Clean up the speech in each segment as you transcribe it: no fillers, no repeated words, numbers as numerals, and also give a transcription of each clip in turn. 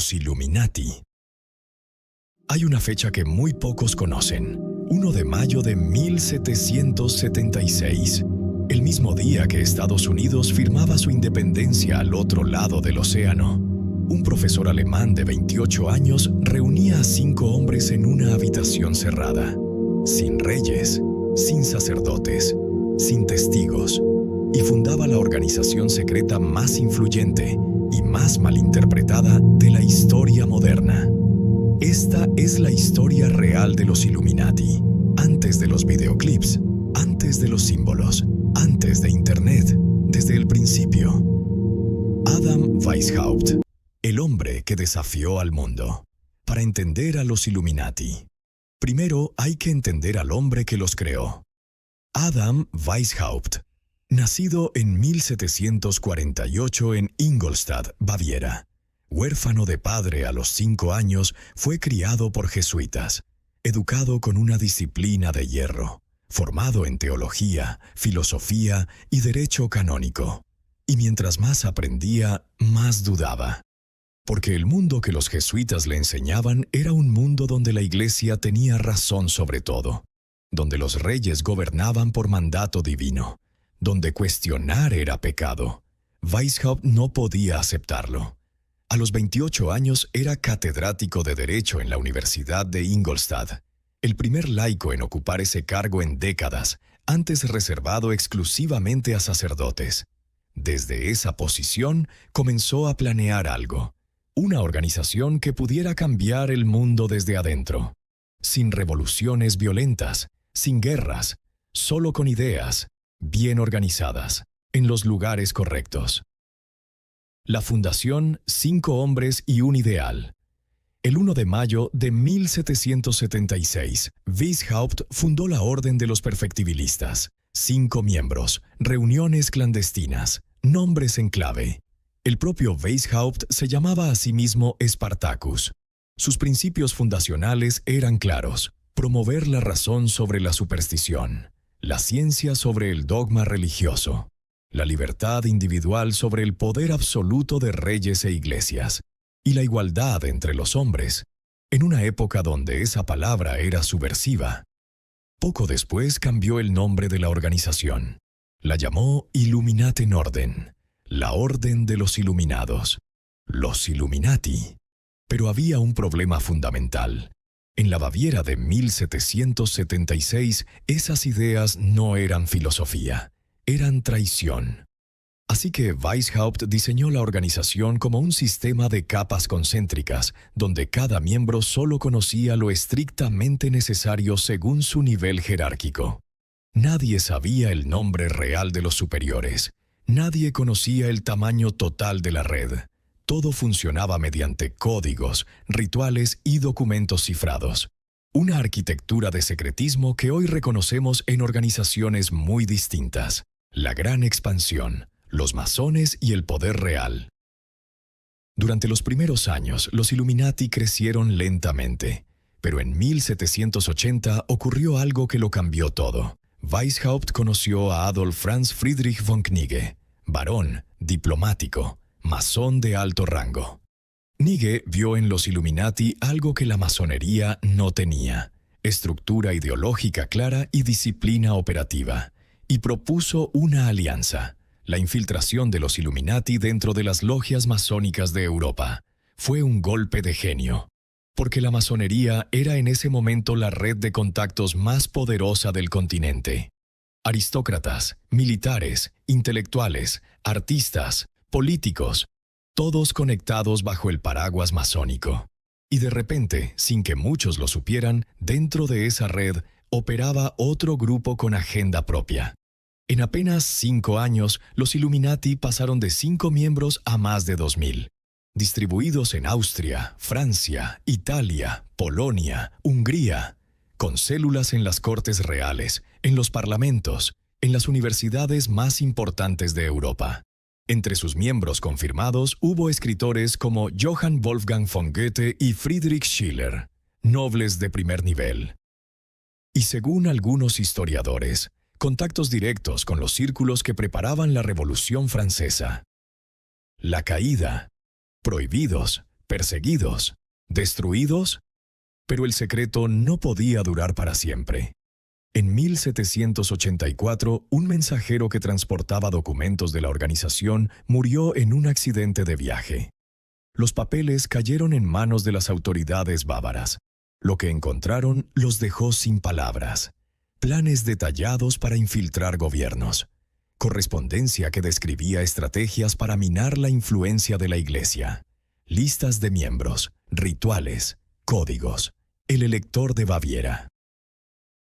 Los Illuminati. Hay una fecha que muy pocos conocen, 1 de mayo de 1776, el mismo día que Estados Unidos firmaba su independencia al otro lado del océano. Un profesor alemán de 28 años reunía a 5 hombres en una habitación cerrada, sin reyes, sin sacerdotes, sin testigos, y fundaba la organización secreta más influyente y más malinterpretada de la historia moderna. Esta es la historia real de los Illuminati, antes de los videoclips, antes de los símbolos, antes de Internet, desde el principio. Adam Weishaupt, el hombre que desafió al mundo. Para entender a los Illuminati, primero hay que entender al hombre que los creó. Adam Weishaupt, nacido en 1748 en Ingolstadt, Baviera. Huérfano de padre a los 5 años, fue criado por jesuitas, educado con una disciplina de hierro, formado en teología, filosofía y derecho canónico. Y mientras más aprendía, más dudaba. Porque el mundo que los jesuitas le enseñaban era un mundo donde la Iglesia tenía razón sobre todo, donde los reyes gobernaban por mandato divino, donde cuestionar era pecado. Weishaupt no podía aceptarlo. A los 28 años era catedrático de Derecho en la Universidad de Ingolstadt, el primer laico en ocupar ese cargo en décadas, antes reservado exclusivamente a sacerdotes. Desde esa posición comenzó a planear algo, una organización que pudiera cambiar el mundo desde adentro, sin revoluciones violentas, sin guerras, solo con ideas, bien organizadas, en los lugares correctos. La fundación 5 hombres y un ideal. El 1 de mayo de 1776, Weishaupt fundó la Orden de los Perfectibilistas. 5 miembros, reuniones clandestinas, nombres en clave. El propio Weishaupt se llamaba a sí mismo Spartacus. Sus principios fundacionales eran claros: promover la razón sobre la superstición, la ciencia sobre el dogma religioso, la libertad individual sobre el poder absoluto de reyes e iglesias, y la igualdad entre los hombres, en una época donde esa palabra era subversiva. Poco después cambió el nombre de la organización. La llamó Illuminati Norden, la Orden de los Iluminados, los Illuminati. Pero había un problema fundamental. En la Baviera de 1776, esas ideas no eran filosofía. Eran traición. Así que Weishaupt diseñó la organización como un sistema de capas concéntricas, donde cada miembro solo conocía lo estrictamente necesario según su nivel jerárquico. Nadie sabía el nombre real de los superiores. Nadie conocía el tamaño total de la red. Todo funcionaba mediante códigos, rituales y documentos cifrados. Una arquitectura de secretismo que hoy reconocemos en organizaciones muy distintas. La Gran Expansión, los masones y el poder real. Durante los primeros años, los Illuminati crecieron lentamente, pero en 1780 ocurrió algo que lo cambió todo. Weishaupt conoció a Adolf Franz Friedrich von Knigge, varón, diplomático, masón de alto rango. Knigge vio en los Illuminati algo que la masonería no tenía: estructura ideológica clara y disciplina operativa. Y propuso una alianza, la infiltración de los Illuminati dentro de las logias masónicas de Europa. Fue un golpe de genio, porque la masonería era en ese momento la red de contactos más poderosa del continente. Aristócratas, militares, intelectuales, artistas, políticos, todos conectados bajo el paraguas masónico. Y de repente, sin que muchos lo supieran, dentro de esa red operaba otro grupo con agenda propia. En apenas 5 años, los Illuminati pasaron de 5 miembros a más de 2000, distribuidos en Austria, Francia, Italia, Polonia, Hungría, con células en las cortes reales, en los parlamentos, en las universidades más importantes de Europa. Entre sus miembros confirmados hubo escritores como Johann Wolfgang von Goethe y Friedrich Schiller, nobles de primer nivel. Y según algunos historiadores, contactos directos con los círculos que preparaban la Revolución Francesa. La caída, prohibidos, perseguidos, destruidos. Pero el secreto no podía durar para siempre. En 1784, un mensajero que transportaba documentos de la organización murió en un accidente de viaje. Los papeles cayeron en manos de las autoridades bávaras. Lo que encontraron los dejó sin palabras. Planes detallados para infiltrar gobiernos. Correspondencia que describía estrategias para minar la influencia de la Iglesia. Listas de miembros, rituales, códigos. El elector de Baviera.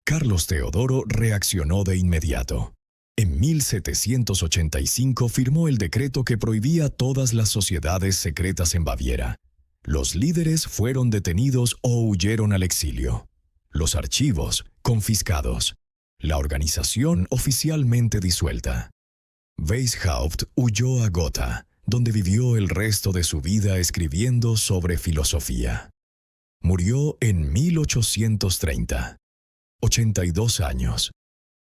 Carlos Teodoro reaccionó de inmediato. En 1785 firmó el decreto que prohibía todas las sociedades secretas en Baviera. Los líderes fueron detenidos o huyeron al exilio. Los archivos confiscados. La organización oficialmente disuelta. Weishaupt huyó a Gotha, donde vivió el resto de su vida escribiendo sobre filosofía. Murió en 1830. 82 años.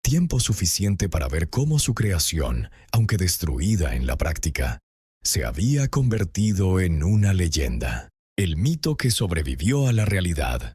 Tiempo suficiente para ver cómo su creación, aunque destruida en la práctica, se había convertido en una leyenda, el mito que sobrevivió a la realidad.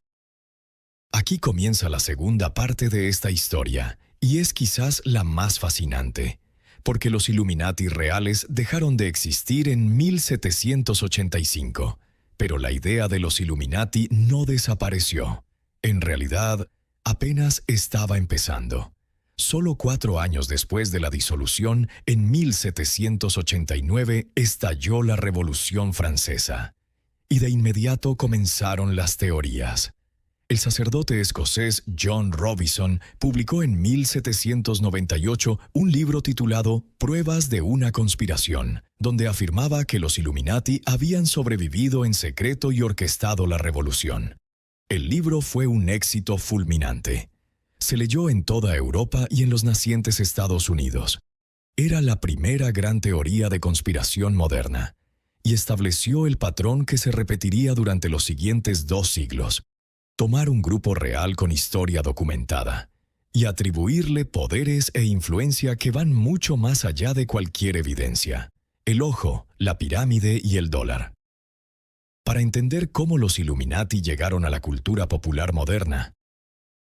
Aquí comienza la segunda parte de esta historia, y es quizás la más fascinante, porque los Illuminati reales dejaron de existir en 1785, pero la idea de los Illuminati no desapareció. En realidad, apenas estaba empezando. Solo 4 años después de la disolución, en 1789, estalló la Revolución Francesa. Y de inmediato comenzaron las teorías. El sacerdote escocés John Robison publicó en 1798 un libro titulado Pruebas de una conspiración, donde afirmaba que los Illuminati habían sobrevivido en secreto y orquestado la revolución. El libro fue un éxito fulminante. Se leyó en toda Europa y en los nacientes Estados Unidos. Era la primera gran teoría de conspiración moderna, y estableció el patrón que se repetiría durante los siguientes 2 siglos. Tomar un grupo real con historia documentada, y atribuirle poderes e influencia que van mucho más allá de cualquier evidencia. El ojo, la pirámide y el dólar. Para entender cómo los Illuminati llegaron a la cultura popular moderna,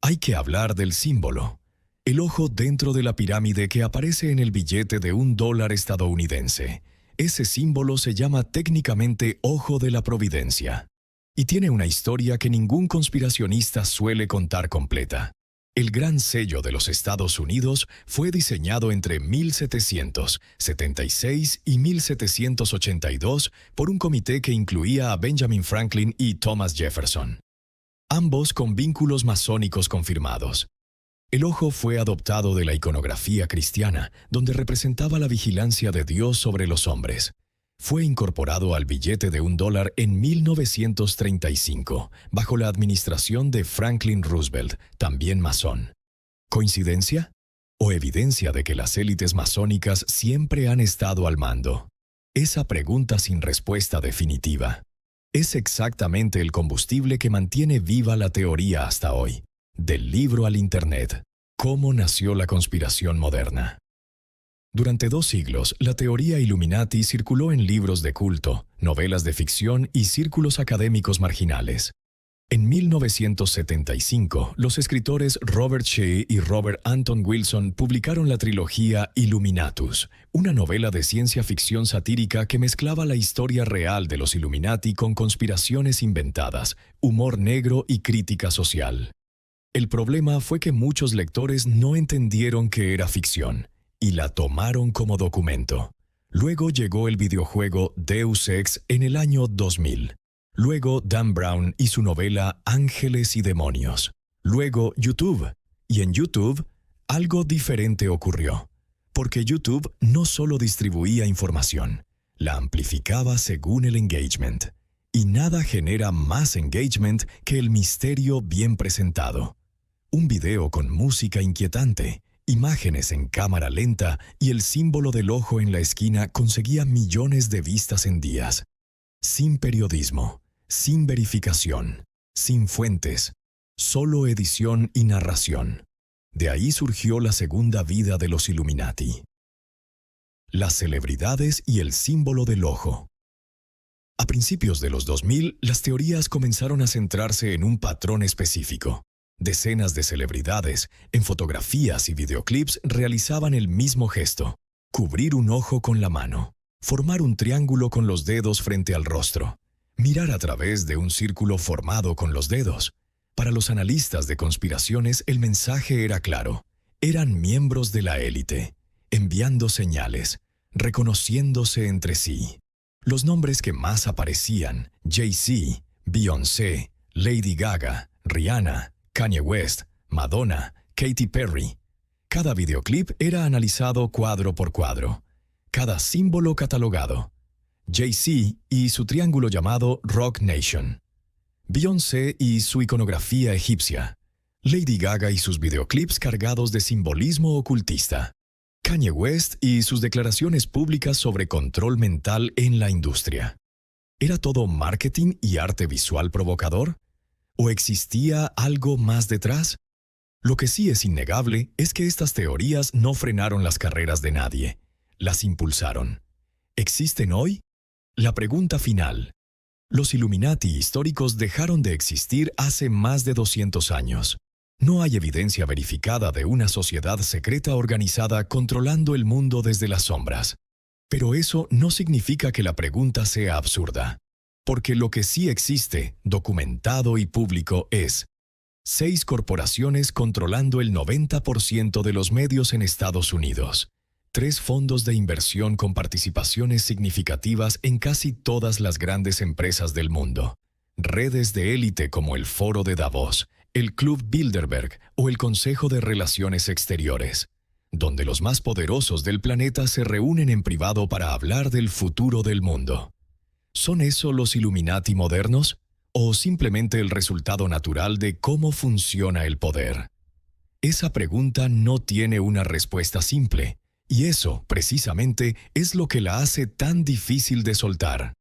hay que hablar del símbolo, el ojo dentro de la pirámide que aparece en el billete de $1 estadounidense. Ese símbolo se llama técnicamente Ojo de la Providencia, y tiene una historia que ningún conspiracionista suele contar completa. El Gran Sello de los Estados Unidos fue diseñado entre 1776 y 1782 por un comité que incluía a Benjamin Franklin y Thomas Jefferson, ambos con vínculos masónicos confirmados. El ojo fue adoptado de la iconografía cristiana, donde representaba la vigilancia de Dios sobre los hombres. Fue incorporado al billete de $1 en 1935, bajo la administración de Franklin Roosevelt, también masón. ¿Coincidencia? ¿O evidencia de que las élites masónicas siempre han estado al mando? Esa pregunta sin respuesta definitiva es exactamente el combustible que mantiene viva la teoría hasta hoy. Del libro al Internet. ¿Cómo nació la conspiración moderna? Durante 2 siglos, la teoría Illuminati circuló en libros de culto, novelas de ficción y círculos académicos marginales. En 1975, los escritores Robert Shea y Robert Anton Wilson publicaron la trilogía Illuminatus, una novela de ciencia ficción satírica que mezclaba la historia real de los Illuminati con conspiraciones inventadas, humor negro y crítica social. El problema fue que muchos lectores no entendieron que era ficción y la tomaron como documento. Luego llegó el videojuego Deus Ex en el año 2000. Luego Dan Brown y su novela Ángeles y Demonios. Luego YouTube. Y en YouTube, algo diferente ocurrió. Porque YouTube no solo distribuía información, la amplificaba según el engagement. Y nada genera más engagement que el misterio bien presentado. Un video con música inquietante, imágenes en cámara lenta y el símbolo del ojo en la esquina conseguía millones de vistas en días. Sin periodismo, sin verificación, sin fuentes, solo edición y narración. De ahí surgió la segunda vida de los Illuminati. Las celebridades y el símbolo del ojo. A principios de los 2000, las teorías comenzaron a centrarse en un patrón específico. Decenas de celebridades, en fotografías y videoclips, realizaban el mismo gesto: cubrir un ojo con la mano, formar un triángulo con los dedos frente al rostro, mirar a través de un círculo formado con los dedos. Para los analistas de conspiraciones, el mensaje era claro: eran miembros de la élite, enviando señales, reconociéndose entre sí. Los nombres que más aparecían: Jay-Z, Beyoncé, Lady Gaga, Rihanna, Kanye West, Madonna, Katy Perry. Cada videoclip era analizado cuadro por cuadro, cada símbolo catalogado. Jay-Z y su triángulo llamado Rock Nation. Beyoncé y su iconografía egipcia. Lady Gaga y sus videoclips cargados de simbolismo ocultista. Kanye West y sus declaraciones públicas sobre control mental en la industria. ¿Era todo marketing y arte visual provocador? ¿O existía algo más detrás? Lo que sí es innegable es que estas teorías no frenaron las carreras de nadie, las impulsaron. ¿Existen hoy? La pregunta final. Los Illuminati históricos dejaron de existir hace más de 200 años. No hay evidencia verificada de una sociedad secreta organizada controlando el mundo desde las sombras. Pero eso no significa que la pregunta sea absurda. Porque lo que sí existe, documentado y público, es 6 corporaciones controlando el 90% de los medios en Estados Unidos. 3 fondos de inversión con participaciones significativas en casi todas las grandes empresas del mundo. Redes de élite como el Foro de Davos, el Club Bilderberg o el Consejo de Relaciones Exteriores, donde los más poderosos del planeta se reúnen en privado para hablar del futuro del mundo. ¿Son eso los Illuminati modernos? ¿O simplemente el resultado natural de cómo funciona el poder? Esa pregunta no tiene una respuesta simple, y eso, precisamente, es lo que la hace tan difícil de soltar.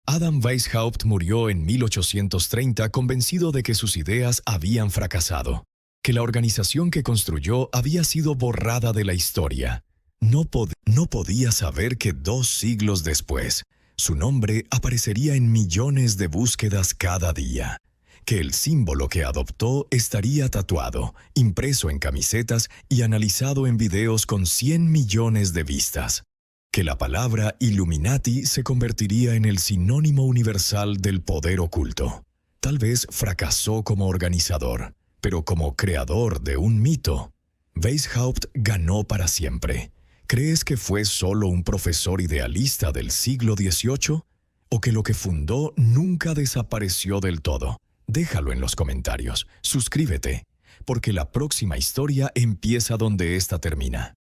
Adam Weishaupt murió en 1830 convencido de que sus ideas habían fracasado, que la organización que construyó había sido borrada de la historia. No podía saber que 2 siglos después, su nombre aparecería en millones de búsquedas cada día, que el símbolo que adoptó estaría tatuado, impreso en camisetas y analizado en videos con 100 millones de vistas, que la palabra Illuminati se convertiría en el sinónimo universal del poder oculto. Tal vez fracasó como organizador, pero como creador de un mito, Weishaupt ganó para siempre. ¿Crees que fue solo un profesor idealista del siglo XVIII? ¿O que lo que fundó nunca desapareció del todo? Déjalo en los comentarios. Suscríbete, porque la próxima historia empieza donde esta termina.